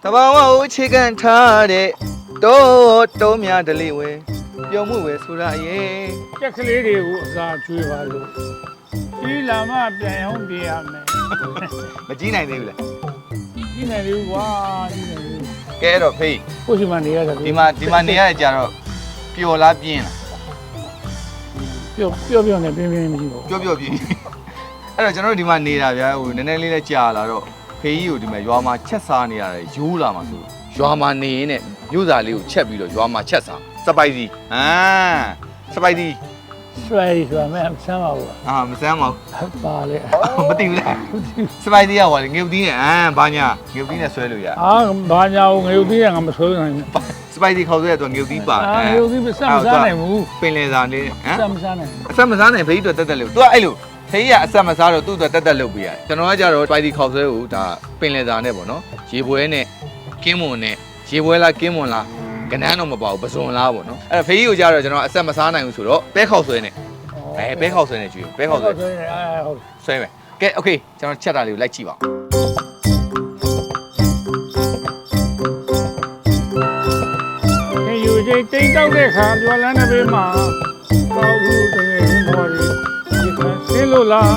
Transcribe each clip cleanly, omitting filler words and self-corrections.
တဘာဝကိုအခြေခံထားတဲ့တိုးများဒလိဝဲပြုံမှုဝဲဆိုရရဲ့ ကြက်ကလေးတွေကိုအစာကျွေးပါလို့ဒီလာမပြန်အောင်ပြရမယ် မကြည့်နိုင်သေးဘူးလား ဒီနေလေးကွာဒီနေလေး ကဲအဲ့တော့ဖေး ကိုရှိမှနေရတယ် ဒီမှာနေရတဲ့ကြတော့ပျော်လားပြင်းလား ပြောနေပြင်းမရှိဘူး ပျော်ပြင်းအဲ့တော့ကျွန်တော်တို့ဒီမှာနေတာဗျာဟိုနည်းနည်းလေးလည်းကြာလာတော့ဖေးကြီးကိုဒီမှာရွာမှာချက်စားနေရတယ်ရိုးလာမှာဆိုရွာမှာနေရင်နဲ့မြို့သားလေးကိုချက်ပြီးတော့ရွာမှာချက်စားစပိုက်စီစပိုက်စီ ဆွဲဆိုမှဆမ်းပါဘူး မစမ်းပါဘူး ပါလေ မသိဘူးလားစပိုက်စီကဟိုငရုတ်သီးနဲ့ဘာညာငရုတ်သီးနဲ့ဆွဲလို့ရ ဘာညာကိုငရုတ်သီးကငါမဆွဲနိုင်ဘူး စပိုက်စီခေါက်ဆွဲရတော့ငရုတ်သီးပါ ငရုတ်သီးမစားနိုင်ဘူး ပင်လယ်စာနေ စားမစားနိုင် အဆက်မစားနိုင်ဖေးကြီးတော့တက်တက်လို့ तू ကအဲ့လိုဖေးကြီးကအဆက်မစားတော့သူ့အတွက်တက်တက်လုပ်ပေးရတယ်ကျွန်တော်ကကြတော့စပိုက်စီခေါက်ဆွဲကိုဒါပင်လယ်စာနဲ့ပေါ့နော်ရေပွဲနဲ့ကင်းမွန်နဲ့ရေပွဲလားကင်းမွန်လားကနန်းတော့မပါဘူးပဇွန်လားပေါ့နော်အဲ့ဒါဖေးကြီးကိုကြတော့ကျွန်တော်အဆက်မစားနိုင်ဘူးဆိုတော့ပဲခေါက်ဆွဲနဲ့ပဲခေါက်ဆွဲနဲ့ကျွေးပဲခေါက်ဆွဲ ဟုတ် ဆွဲမယ်ကဲโอเคကျွန်တော်ချက်တာလေးကိုလိုက်ကြည့်ပါဦး ယူတိတ်တောက်တဲ့ခါပြောလန်းတဲ့ဘေးမှာကောက်ဘူးတကယ်ရင်ပေါ်ဒီခါဆင်းလို့လား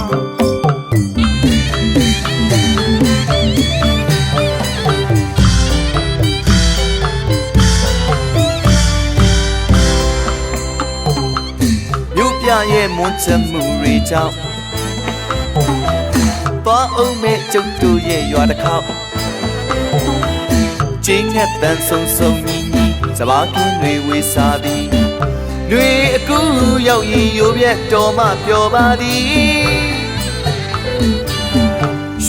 မြို့ပြရဲ့မွန်းချက်မှုတွေကြောင့်သွားအောင်မဲ့ကျုပ်တို့ရဲ့ရွာတစ်ခေါက်ကျင်းနဲ့တန်ဆုံဆုံညီညီစပါးကင်းတွေဝေစားသည်တွေအကူရောက်ရင်ရိုးပြက်တော်မှပျော်ပါသည်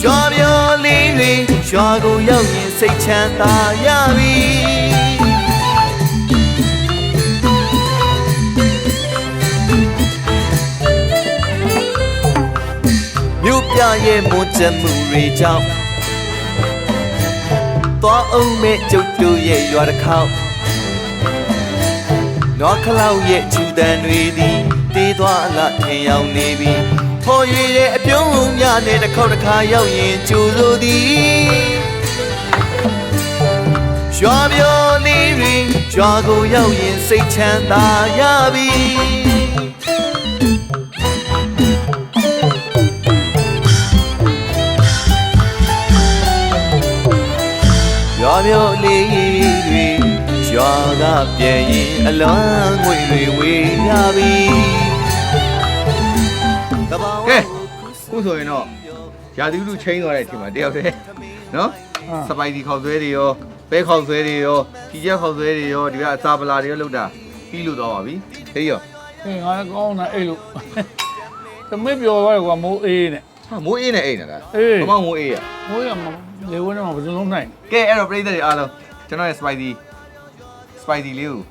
ရွာပြော်လေးတွေရွာကိုရောက်ရင်စိတ်ချမ်းသာရပြီမြို့ပြရဲ့မွန်းချက်မှုတွေကြောင့်သွားအောင်မဲ့ကျုပ်တို့ရဲ့ရွာတစ်ခေါက်နွားခလောက်ရဲ့ချူတန်တွေသည်တေးသွားလာထင်ရောက်နေပြီဖော်ရွေရဲ့အပြုံးလုံးများနဲ့တစ်ခေါက်တစ်ခါရောက်ရင်ကျူလို့သည်ရွာပြော်လေးတွေရွာကိုရောက်ရင်စိတ်ချမ်းသာရပြီရွာမျိုးလေးတွေရွာကပြန်ရင်အလွမ်းငွေတွေဝေးရပြီကဲ ခုဆိုရင်တော့ရာသီဥတုချင်းသွားတဲ့အချိန်မှာတယောက်တည်းနော်စပိုက်စီခေါက်ဆွဲတွေရောပဲခေါက်ဆွဲတွေရောဖြီချက်ခေါက်ဆွဲတွေရောဒီကအစာပလာတွေရောလောက်တာပြီးလို့သွားပါပြီဖေးရော ငါကောင်းတာအဲ့လိုသမီးပြောသွားတယ်ကွာမိုးအေးနဲ့ မိုးအေးနဲ့အိမ်နေတာဘမမိုးအေးရ မိုးရမှာလေဝင်းနဲ့မှာဘယ်လိုလုပ်နိုင် ကဲအဲ့တော့ပြည်သက်တွေအားလုံးကျွန်တော်ရဲ့ spicy လေးကို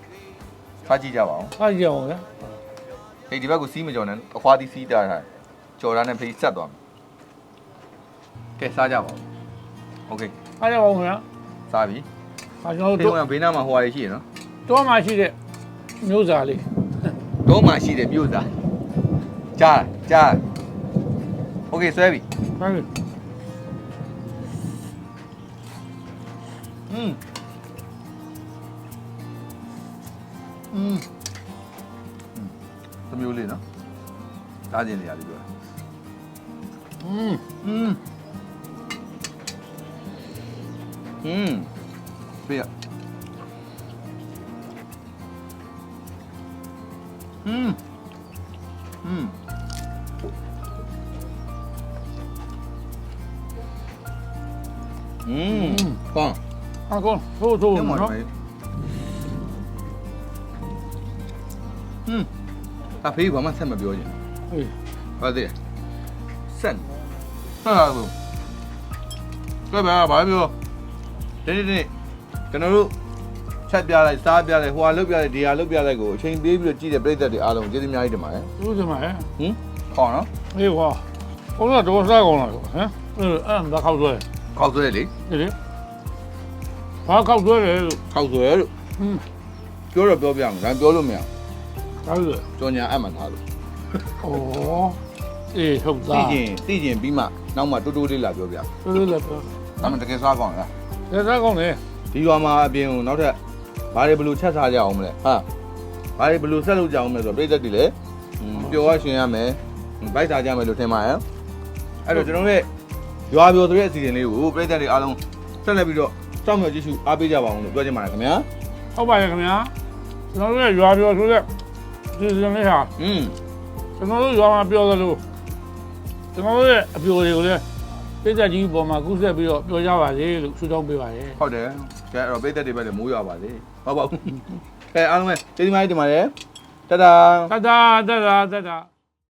ဖတ်ကြည့်ကြပါဦး အားကြအောင်ဗျာ ဟေးဒီဘက်ကိုစီးမကြော်နဲ့အခွားသီးစီးတာထားကြော်တာနဲ့ဖေးဆက်သွားမယ်ကဲစားကြပါဦးโอเค အားကြအောင်ဗျာ စားပြီ အားကျွန်တော် ဖေး တို့ ကဘေးနားမှာဟိုဟာတွေရှိရနော် တော့မှရှိတဲ့မျိုးစားလေး တော့မှရှိတယ်မြို့သားကြားโอเคဆွဲပြီ ဟုတ်ပြီ သမျိုးလေးနော်စားခြင်းနေရာလေးပြောဖေးရကောင်း အားကောင်းထိုးနော် အဖေးဘာမှဆက်မပြောချင် ဟေး ဘာသေးဆက်ဟာဘူးကဲဘာပြောဒီကျွန်တော်တို့ချက်ပြလိုက်စားပြလိုက်ဟိုဟာလုတ်ပြလိုက်ဒီဟာလုတ်ပြလိုက်ကိုအချိန်ပေးပြီးတော့ကြည့်တဲ့ပြည်သက်တွေအားလုံးကျေးဇူးအများကြီးတင်ပါတယ် သူစမှာဟဲ့ ခေါင်းနော် ဟေးကွာဘုရားတော့စားကောင်းလာကွာဟမ်အဲ့ဒါခောက်ဆွဲ ခေါက်ဆွဲလေ ဒီလေဘာခောက်ဆွဲလဲလို့ ခေါက်ဆွဲလို့ပြောတော့ပြောပြမယ်ဒါပြောလို့မရ ဟုတ်တယ် ကြော်ညာအမှန်သားလို့ ဩအေးဟုတ်သား သိကျင်ပြီးမှနောက်မှတိုးတိုးလေးလာပြောပြ တော်တော်လည်းပြော ဒါမှတကယ်စားကောင်းလား ဟ လက်စားကောင်းတယ် ဒီရွာမှာအပြင်ကိုနောက်ထပ်ဘာတွေဘယ်လိုချက်စားကြအောင်မလဲဟာဘာတွေဘယ်လိုဆက်လုပ်ကြအောင်မလဲဆိုတော့ပြည်သက်တွေလည်းပျော်ရရှင်ရမယ်ဗိုက်စားကြမယ်လို့ထင်ပါရဲ့အဲ့တော့ကျွန်တော်ရဲ့ရွာပျော်ဆိုတဲ့အစီအစဉ်လေးကိုပြည်သက်တွေအားလုံးဆက်လက်ပြီးတော့စောင့်မျှော်ကြည့်ရှုအားပေးကြပါအောင်လို့ပြောချင်ပါတယ်ခင်ဗျာ ဟုတ်ပါရဲ့ခင်ဗျာကျွန်တော်တို့ရွာပြောဆိုတဲ့ဒီစံလေးဟာကျွန်တော်တို့ရွာမှာပြောသလိုကျွန်တော်တို့ရဲ့အပြိုတွေကိုလည်းပြည်သက်ကြီးပေါ်မှာကူးဆက်ပြီးတော့ပြောကြပါစေလို့ဆုတောင်းပေးပါရဲ့ ဟုတ်တယ်ကဲအဲ့တော့ပြည်သက်တွေပဲလေမိုးရွာပါစေဟုတ်ပါဘူးကဲအားလုံးပဲကျေးဇူးများတင်ပါတယ်တတာ တတာ